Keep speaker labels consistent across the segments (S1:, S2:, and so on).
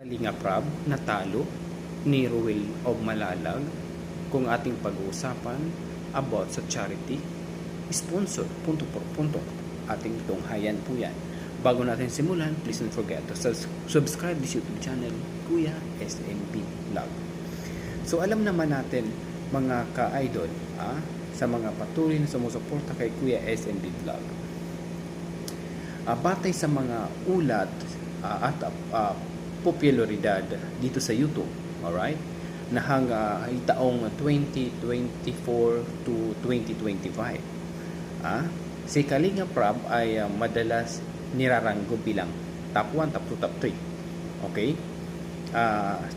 S1: Kalinga Prab natalo ni Ruel of Malalag kung ating pag-uusapan about sa charity sponsor punto por punto ating tunghayan po yan. Bago natin simulan, please don't forget to subscribe this YouTube channel, Kuya SNB Vlog. So alam naman natin mga ka-idol sa mga patuloy na sumusuporta kay Kuya SNB Vlog, batay sa mga ulat at popularidad dito sa YouTube, alright, na hanggang taong 2024 to 2025, si Kalinga Prab ay madalas niraranggo bilang top 1, top 2, top 3. Okay?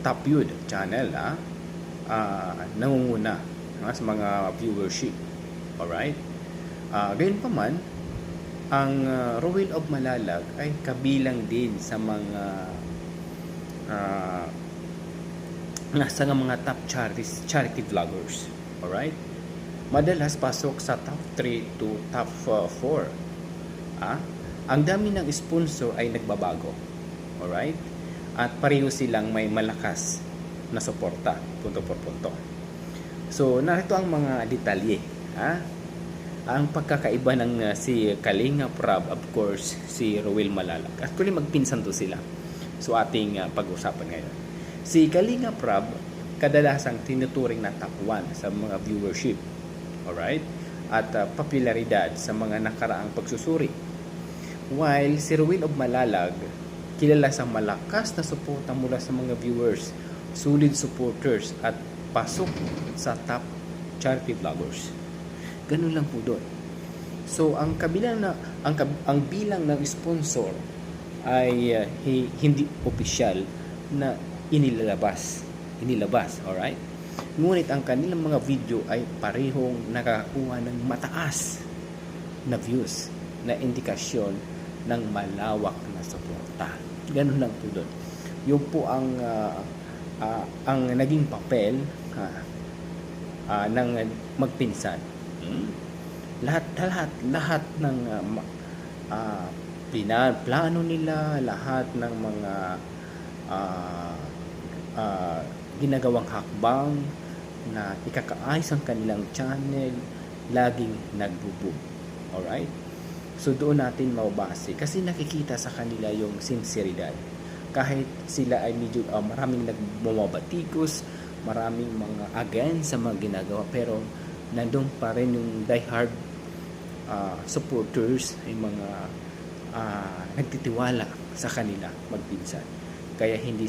S1: Top viewed channel, nangunguna sa mga viewership. Alright? Gayon pa man, ang Ruel of Malalag ay kabilang din sa mga nasa mga top charity vloggers. Alright? Madalas pasok sa top 3 to top 4. Ang dami ng sponsor ay nagbabago. Alright? At pareho silang may malakas na suporta, punto por punto. So, narito ang mga detalye. Ang pagkakaiba ng si Kalinga Prab, of course, si Ruel Malalag. Actually, magpinsan to sila. So, ating pag-usapan ngayon. Si Kalinga Prab, kadalasang tinuturing na top 1 sa mga viewership. Alright? At popularidad sa mga nakaraang pagsusuri. While si Ruel of Malalag, kilala sa malakas na suporta mula sa mga viewers, solid supporters, at pasok sa top charity vloggers. Ganun lang po doon. So, ang bilang ng sponsor ay hindi opisyal na inilabas, alright? Ngunit ang kanilang mga video ay parehong nakakakuha ng mataas na views, na indikasyon ng malawak na suporta. Ganun lang po doon. Yun po ang naging papel ng magpinsan. Lahat ng plano nila, lahat ng mga ginagawang hakbang na ikakaayos ang kanilang channel, laging nagbubog. Alright? So doon natin mababase kasi nakikita sa kanila yung sinseridad. Kahit sila ay medyo maraming nagbumabatikos, maraming mga against sa mga ginagawa, pero nandun pa rin yung diehard supporters, yung mga nagtitiwala sa kanila magpinsan. Kaya hindi